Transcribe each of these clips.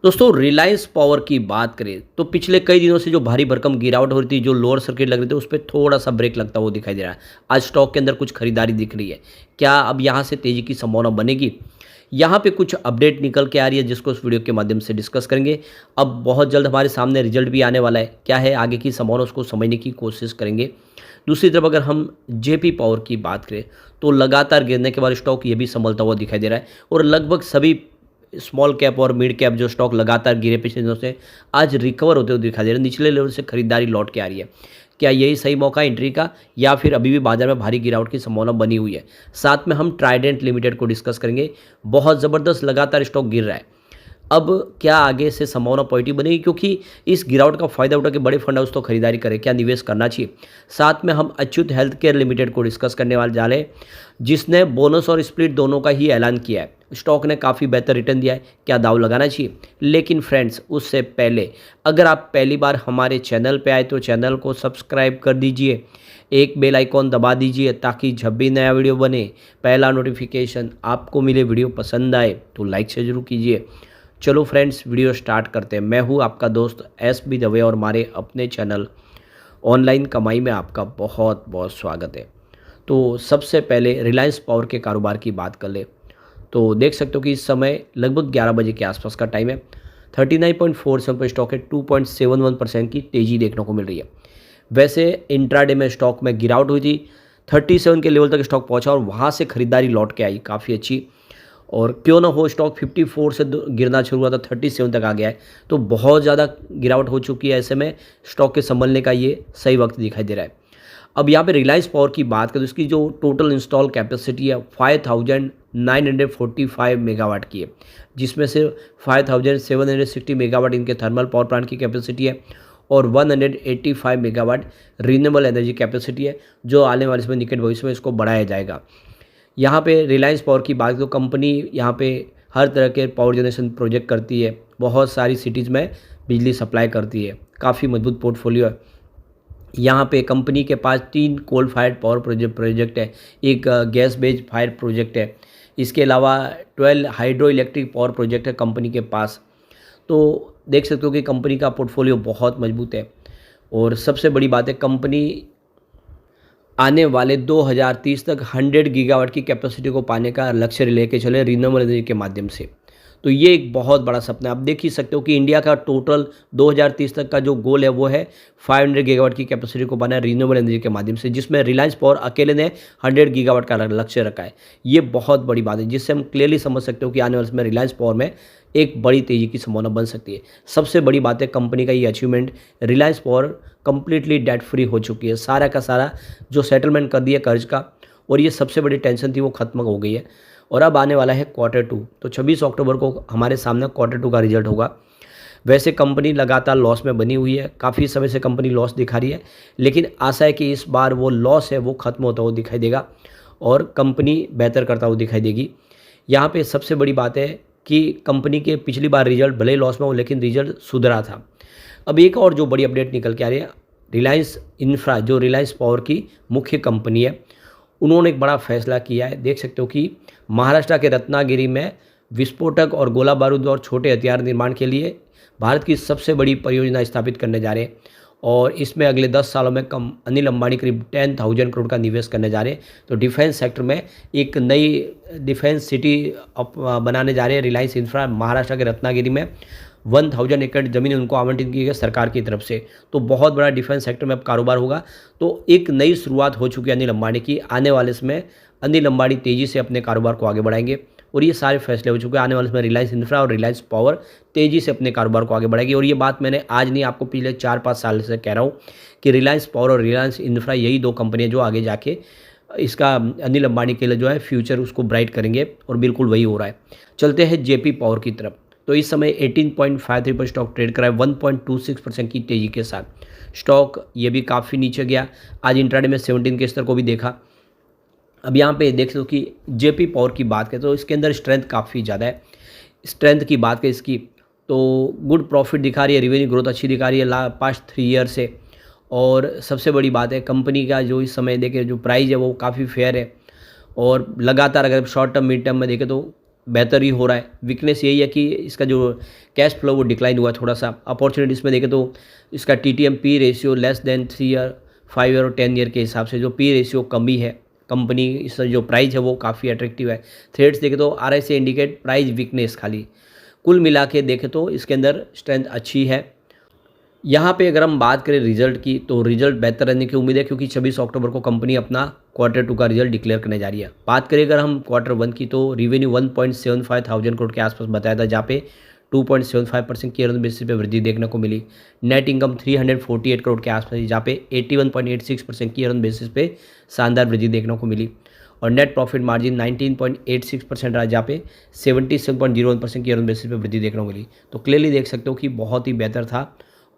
दोस्तों रिलायंस पावर की बात करें तो पिछले कई दिनों से जो भारी भरकम गिरावट हो रही थी, जो लोअर सर्किट लग रहे थे, उस पे थोड़ा सा ब्रेक लगता हुआ दिखाई दे रहा है। आज स्टॉक के अंदर कुछ खरीदारी दिख रही है। क्या अब यहाँ से तेजी की संभावना बनेगी? यहाँ पे कुछ अपडेट निकल के आ रही है जिसको इस वीडियो के माध्यम से डिस्कस करेंगे। अब बहुत जल्द हमारे सामने रिजल्ट भी आने वाला है। क्या है आगे की संभावना, उसको समझने की कोशिश करेंगे। दूसरी तरफ अगर हम जेपी पावर की बात करें तो लगातार गिरने के बाद स्टॉक ये भी संभलता हुआ दिखाई दे रहा है और लगभग सभी स्मॉल कैप और मिड कैप जो स्टॉक लगातार गिरे पिछले दिनों से आज रिकवर होते हुए दिखाई दे रहे हैं। निचले लेवल से खरीदारी लौट के आ रही है। क्या यही सही मौका है एंट्री का, या फिर अभी भी बाजार में भारी गिरावट की संभावना बनी हुई है? साथ में हम ट्राइडेंट लिमिटेड को डिस्कस करेंगे। बहुत ज़बरदस्त लगातार स्टॉक गिर रहा है। अब क्या आगे से संभावना पॉजिटिव बनेगी, क्योंकि इस गिरावट का फायदा उठा के बड़े फंड हाउस तो खरीदारी करें, क्या निवेश करना चाहिए? साथ में हम अच्युत हेल्थ केयर लिमिटेड को डिस्कस करने वाले जा रहे हैं, जिसने बोनस और स्प्लिट दोनों का ही ऐलान किया है। स्टॉक ने काफ़ी बेहतर रिटर्न दिया है, क्या दाव लगाना चाहिए? लेकिन फ्रेंड्स, उससे पहले अगर आप पहली बार हमारे चैनल पे आए तो चैनल को सब्सक्राइब कर दीजिए, एक बेल आइकॉन दबा दीजिए ताकि जब भी नया वीडियो बने पहला नोटिफिकेशन आपको मिले। वीडियो पसंद आए तो लाइक से जरूर कीजिए। चलो फ्रेंड्स, वीडियो स्टार्ट करते हैं। मैं हूँ आपका दोस्त एस बी दवे और हमारे अपने चैनल ऑनलाइन कमाई में आपका बहुत बहुत स्वागत है। तो सबसे पहले रिलायंस पावर के कारोबार की बात कर ले तो देख सकते हो कि इस समय लगभग 11 बजे के आसपास का टाइम है। 39.47 पर स्टॉक है। 2.71% की तेज़ी देखने को मिल रही है। वैसे इंट्राडे में स्टॉक में गिरावट हुई थी। 37 के लेवल तक स्टॉक पहुंचा और वहां से खरीदारी लौट के आई काफ़ी अच्छी। और क्यों ना हो, स्टॉक 54 से गिरना शुरू हुआ था, 37 तक आ गया है। तो बहुत ज़्यादा गिरावट हो चुकी है। ऐसे में स्टॉक के संभलने का ये सही वक्त दिखाई दे रहा है। अब यहाँ पे रिलायंस पावर की बात करें तो इसकी जो टोटल इंस्टॉल कैपेसिटी है 5945 मेगावाट की है, जिसमें से 5760 मेगावाट इनके थर्मल पावर प्लांट की कैपेसिटी है और 185 मेगावाट रीन्यूएबल एनर्जी कैपेसिटी है, जो आने वाले समय निकट भविष्य में इसको बढ़ाया जाएगा। यहाँ पे रिलायंस पावर की बात तो कंपनी यहाँ पे हर तरह के पावर जनरेशन प्रोजेक्ट करती है, बहुत सारी सिटीज़ में बिजली सप्लाई करती है, काफ़ी मजबूत पोर्टफोलियो है। यहाँ पे कंपनी के पास 3 कोल फायर्ड पावर प्रोजेक्ट है, एक गैस बेस्ड फायर प्रोजेक्ट है। इसके अलावा 12 हाइड्रो इलेक्ट्रिक पावर प्रोजेक्ट है कंपनी के पास। तो देख सकते हो कि कंपनी का पोर्टफोलियो बहुत मजबूत है। और सबसे बड़ी बात है, कंपनी आने वाले 2030 तक 100 गीगावाट की कैपेसिटी को पाने का लक्ष्य लेके चले रीन्यूएबल एनर्जी के माध्यम से। तो ये एक बहुत बड़ा सपना है। आप देख ही सकते हो कि इंडिया का टोटल 2030 तक का जो गोल है वो है 500 गीगावाट की कैपेसिटी को पाना है रीन्यूएबल एनर्जी के माध्यम से, जिसमें रिलायंस पावर अकेले ने 100 गीगावाट का लक्ष्य रखा है। ये बहुत बड़ी बात है, जिससे हम क्लियरली समझ सकते हो कि आने वाले समय रिलायंस पावर में एक बड़ी तेज़ी की संभावना बन सकती है। सबसे बड़ी बात है कंपनी का ये achievement, Reliance power completely debt free हो चुकी है। सारा का सारा जो सेटलमेंट कर दिया कर्ज का, और ये सबसे बड़ी टेंशन थी वो खत्म हो गई है। और अब आने वाला है Q2, तो 26 अक्टूबर को हमारे सामने Q2 का रिजल्ट होगा। वैसे कंपनी लगातार लॉस में बनी हुई है, काफ़ी समय से कंपनी लॉस दिखा रही है, लेकिन आशा है कि इस बार वो लॉस है वो खत्म होता हुआ दिखाई देगा और कंपनी बेहतर करता हुआ दिखाई देगी। यहाँ पे सबसे बड़ी बात है कि कंपनी के पिछली बार रिजल्ट भले ही लॉस में हो, लेकिन रिजल्ट सुधरा था। अब एक और जो बड़ी अपडेट निकल के आ रही है, रिलायंस इंफ्रा जो रिलायंस पावर की मुख्य कंपनी है, उन्होंने एक बड़ा फैसला किया है। देख सकते हो कि महाराष्ट्र के रत्नागिरी में विस्फोटक और गोला बारूद और छोटे हथियार निर्माण के लिए भारत की सबसे बड़ी परियोजना स्थापित करने जा रहे हैं और इसमें अगले 10 सालों में अनिल अंबानी करीब 10,000 करोड़ का निवेश करने जा रहे हैं। तो डिफेंस सेक्टर में एक नई डिफेंस सिटी बनाने जा रहे हैं रिलायंस इंफ्रा। महाराष्ट्र के रत्नागिरी में 1000 एकड़ ज़मीन उनको आवंटित की गई सरकार की तरफ से। तो बहुत बड़ा डिफेंस सेक्टर में अब कारोबार होगा। तो एक नई शुरुआत हो चुकी है अनिल अंबानी की। आने वाले समय अनिल अंबानी तेज़ी से अपने कारोबार को आगे बढ़ाएंगे और ये सारे फैसले हो चुके हैं। आने वाले समय रिलायंस इंफ्रा और रिलायंस पावर तेज़ी से अपने कारोबार को आगे बढ़ाएगी। और ये बात मैंने आज नहीं, आपको पिछले 4-5 साल से कह रहा हूँ कि रिलायंस पावर और रिलायंस इंफ्रा यही 2 कंपनियाँ जो आगे जाके इसका अनिल अंबानी के लिए जो है फ्यूचर उसको ब्राइट करेंगे, और बिल्कुल वही हो रहा है। चलते हैं जेपी पावर की तरफ। तो इस समय 18.53 पर स्टॉक ट्रेड करा है 1.26% की तेज़ी के साथ। स्टॉक ये भी काफ़ी नीचे गया, आज इंट्राडे में 17 के स्तर को भी देखा। अब यहाँ पे देख लो कि जेपी पावर की बात करें तो इसके अंदर स्ट्रेंथ काफ़ी ज़्यादा है। स्ट्रेंथ की बात करें इसकी तो गुड प्रॉफिट दिखा रही है, रेवेन्यू ग्रोथ अच्छी दिखा रही है पास्ट 3 ईयर से। और सबसे बड़ी बात है कंपनी का जो इस समय देखें जो प्राइस है वो काफ़ी फेयर है और लगातार अगर शॉर्ट टर्म मिड टर्म में देखें तो बेहतर ही हो रहा है। वीकनेस यही है कि इसका जो कैश फ्लो वो डिक्लाइन हुआ है थोड़ा सा। अपॉर्चुनिटीज़ में देखें तो इसका TTM P ratio less than 3 year, 5 year और 10 ईयर के हिसाब से जो पी रेशियो कमी है, कंपनी इस जो प्राइस है वो काफ़ी अट्रैक्टिव है। थ्रेड्स देखें तो RSI इंडिकेट प्राइस वीकनेस खाली। कुल मिला के देखें तो इसके अंदर स्ट्रेंथ अच्छी है। यहाँ पे अगर हम बात करें रिजल्ट की, तो रिजल्ट बेहतर रहने की उम्मीद है क्योंकि 26 अक्टूबर को कंपनी अपना Q2 का रिजल्ट डिक्लेयर करने जा रही है। बात करें अगर हम Q1 की, तो रेवेन्यू 1.75 थाउजेंड करोड़ के आसपास बताया था, जहाँ पे 2.75% की अर्निंग बेसिस पे वृद्धि देखने को मिली। नेट इनकम 348 करोड़ के आसपास, जहाँ पे 81.86% की अर्निंग बेसिस पे शानदार वृद्धि देखने को मिली। और नेट प्रॉफिट मार्जिन 19.86% रहा, जहाँ पे 77.01% की अर्निंग बेसिस पे वृद्धि देखने को मिली। तो क्लियरली देख सकते हो कि बहुत ही बेहतर था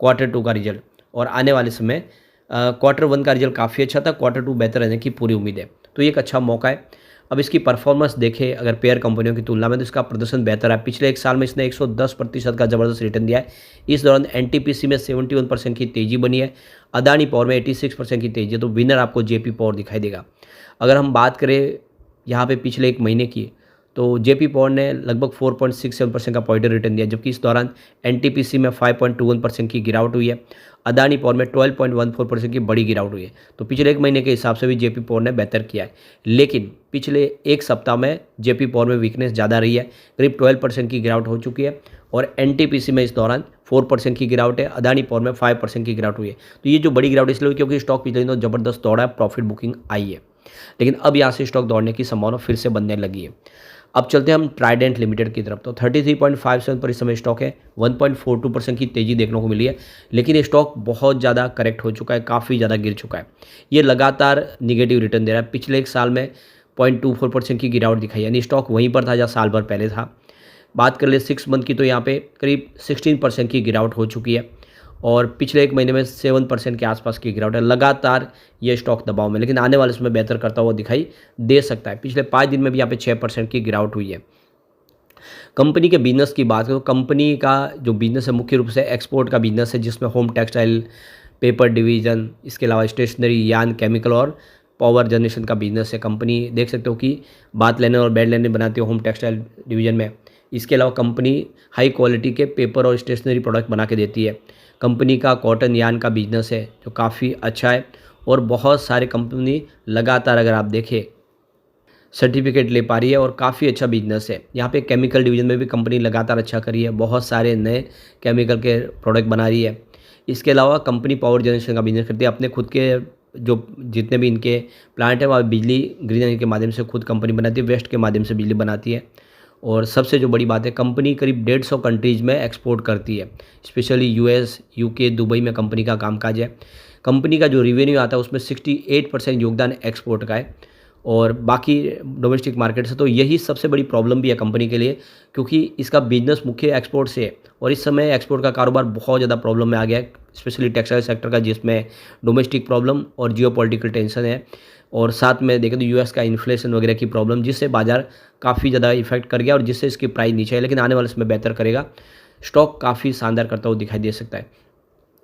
Q2 का रिजल्ट। और आने वाले समय Q1 का रिजल्ट काफ़ी अच्छा था, Q2 बेहतर रहने की पूरी उम्मीद है। तो ये एक अच्छा मौका है। अब इसकी परफॉर्मेंस देखें अगर पेयर कंपनियों की तुलना में, तो इसका प्रदर्शन बेहतर है। पिछले एक साल में इसने 110% का ज़बरदस्त रिटर्न दिया है। इस दौरान NTPC में 71% की तेज़ी बनी है, अदानी पावर में 86% की तेज़ी है। तो विनर आपको JP पावर दिखाई देगा। अगर हम बात करें यहाँ पे पिछले एक महीने की, तो JP पावर ने लगभग 4.67% का पॉजिटिव रिटर्न दिया, जबकि इस दौरान NTPC में 5.21% की गिरावट हुई है, अदानी पावर में 12.14% की बड़ी गिरावट हुई है। तो पिछले एक महीने के हिसाब से भी JP पावर ने बेहतर किया है, लेकिन पिछले एक सप्ताह में JP पावर में वीकनेस ज़्यादा रही है, करीब 12% की गिरावट हो चुकी है। और NTPC में इस दौरान 4% की गिरावट है, अदानी पावर में 5% की गिरावट हुई है। तो ये जो बड़ी गिरावट इसलिए हुई क्योंकि स्टॉक पिछले दिनों ज़बरदस्त दौड़ा है, प्रॉफिट बुकिंग आई है, लेकिन अब यहाँ से स्टॉक दौड़ने की संभावना फिर से बनने लगी है। अब चलते हैं हम ट्राइडेंट लिमिटेड की तरफ। तो 33.57 पर इस समय स्टॉक है, 1.42% की तेज़ी देखने को मिली है, लेकिन ये स्टॉक बहुत ज़्यादा करेक्ट हो चुका है, काफ़ी ज़्यादा गिर चुका है। ये लगातार निगेटिव रिटर्न दे रहा है। पिछले एक साल में 0.24% की गिरावट दिखाई, यानी स्टॉक वहीं पर था जहाँ साल भर पहले था। बात कर ले 6 मंथ की, तो यहाँ पे करीब 16% की गिरावट हो चुकी है, और पिछले एक महीने में 7% के आसपास की गिरावट है। लगातार ये स्टॉक दबाव में, लेकिन आने वाले समय बेहतर करता हुआ दिखाई दे सकता है। पिछले 5 दिन में भी यहाँ पे 6% की गिरावट हुई है। कंपनी के बिजनेस की बात करें तो कंपनी का जो बिजनेस है मुख्य रूप से एक्सपोर्ट का बिजनेस है, जिसमें होम टेक्सटाइल, पेपर डिवीज़न, इसके अलावा स्टेशनरी, यार्न, केमिकल और पावर जनरेशन का बिजनेस है। कंपनी देख सकते हो कि बात लेने और बेड लेने बनाती है होम टेक्सटाइल डिवीज़न में। इसके अलावा कंपनी हाई क्वालिटी के पेपर और स्टेशनरी प्रोडक्ट बना के देती है। कंपनी का कॉटन यार्न का बिजनेस है जो काफ़ी अच्छा है, और बहुत सारे कंपनी लगातार अगर आप देखें सर्टिफिकेट ले पा रही है, और काफ़ी अच्छा बिजनेस है। यहाँ पे केमिकल डिवीज़न में भी कंपनी लगातार अच्छा करी है, बहुत सारे नए केमिकल के प्रोडक्ट बना रही है। इसके अलावा कंपनी पावर जनरेशन का बिजनेस करती है। अपने खुद के जो जितने भी इनके प्लांट है वह बिजली ग्रीन एनर्जी के माध्यम से खुद कंपनी बनाती है, वेस्ट के माध्यम से बिजली बनाती है। और सबसे जो बड़ी बात है, कंपनी करीब 150 कंट्रीज़ में एक्सपोर्ट करती है, स्पेशली US, UK, दुबई में कंपनी का कामकाज है। कंपनी का जो रेवेन्यू आता है उसमें 68% योगदान एक्सपोर्ट का है, और बाकी डोमेस्टिक मार्केट से। तो यही सबसे बड़ी प्रॉब्लम भी है कंपनी के लिए, क्योंकि इसका बिजनेस मुख्य एक्सपोर्ट से है, और इस समय एक्सपोर्ट का कारोबार बहुत ज़्यादा प्रॉब्लम में आ गया है, स्पेशली टेक्सटाइल सेक्टर का, जिसमें डोमेस्टिक प्रॉब्लम और जियोपॉलिटिकल टेंशन है, और साथ में देखें तो US का इन्फ्लेशन वगैरह की प्रॉब्लम, जिससे बाजार काफ़ी ज़्यादा इफेक्ट कर गया और जिससे इसकी प्राइस नीचे है। लेकिन आने वाले समय बेहतर करेगा, स्टॉक काफ़ी शानदार करता हुआ दिखाई दे सकता है।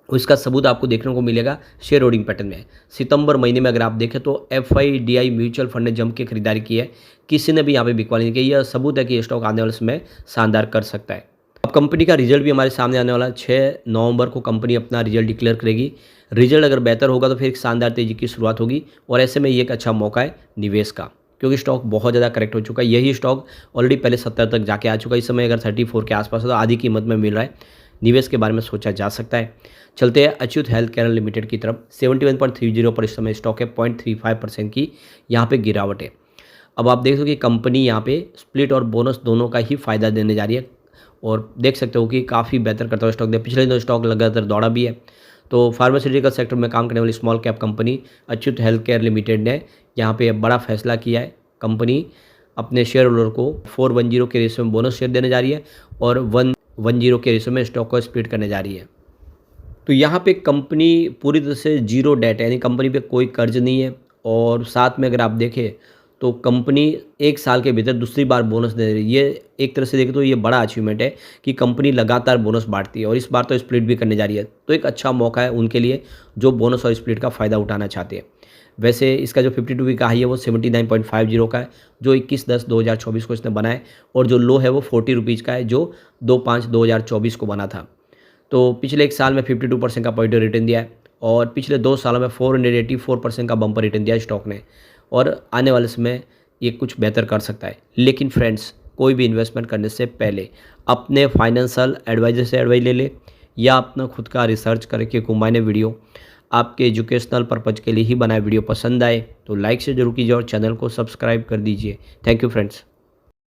उसका सबूत आपको देखने को मिलेगा शेयर होल्डिंग पैटर्न में। सितंबर महीने में अगर आप देखें तो FIDI म्यूचुअल फंड ने जम के खरीदारी की है, किसी ने भी यहाँ पे बिकवाली नहीं की। यह सबूत है कि ये स्टॉक आने वाले समय शानदार कर सकता है। अब कंपनी का रिजल्ट भी हमारे सामने आने वाला है। 6 नवंबर को कंपनी अपना रिजल्ट डिक्लेयर करेगी। रिजल्ट अगर बेहतर होगा तो फिर एक शानदार तेजी की शुरुआत होगी, और ऐसे में ये एक अच्छा मौका है निवेश का, क्योंकि स्टॉक बहुत ज़्यादा करेक्ट हो चुका है। यही स्टॉक ऑलरेडी पहले 70 तक जाके आ चुका है। इस समय अगर 34 के आसपास है तो आधी कीमत में मिल रहा है। निवेश के बारे में सोचा जा सकता है। चलते हैं अच्युत हेल्थ केयर लिमिटेड की तरफ। 71.30 पर इस समय स्टॉक है, 0.35% की यहाँ पे गिरावट है। अब आप देख सकते हो कि कंपनी यहाँ पे स्प्लिट और बोनस दोनों का ही फायदा देने जा रही है, और देख सकते हो कि काफ़ी बेहतर करता हुआ स्टॉक दे। पिछले दिनों स्टॉक लगातार दौड़ा भी है। तो फार्मास्यूटिकल सेक्टर में काम करने वाली small cap company Achyut health care limited ने यहाँ पे बड़ा फैसला किया है। कंपनी अपने शेयर होल्डर को 410 के रेशियो में बोनस शेयर देने जा रही है, और 110 के रेशियो में स्टॉक को स्प्लिट करने जा रही है। तो यहाँ पे कंपनी पूरी तरह से जीरो डेट है, यानी कंपनी पे कोई कर्ज नहीं है, और साथ में अगर आप देखें तो कंपनी एक साल के भीतर दूसरी बार बोनस दे रही है। ये एक तरह से देखें तो ये बड़ा अचीवमेंट है कि कंपनी लगातार बोनस बांटती है, और इस बार तो स्प्लिट भी करने जा रही है। तो एक अच्छा मौका है उनके लिए जो बोनस और स्प्लिट का फ़ायदा उठाना चाहते हैं। वैसे इसका जो 52 वीक का हाई है वो 79.50 का है, जो 21/10/2024 को इसने बनाया, और जो लो है वो 40 रुपीज़ का है, जो 2/5/2024 को बना था। तो पिछले 1 साल में 52% का पॉजिटिव रिटर्न दिया है, और पिछले 2 सालों में 484% का बम्पर रिटर्न दिया है स्टॉक ने, और आने वाले समय ये कुछ बेहतर कर सकता है। लेकिन फ्रेंड्स, कोई भी इन्वेस्टमेंट करने से पहले अपने फाइनेंशियल एडवाइज़र से एडवाइस ले ले, या अपना खुद का रिसर्च करके घुमाने वीडियो। आपके एजुकेशनल पर्पज़ के लिए ही बनाए वीडियो पसंद आए तो लाइक से ज़रूर कीजिए और चैनल को सब्सक्राइब कर दीजिए। Thank you friends.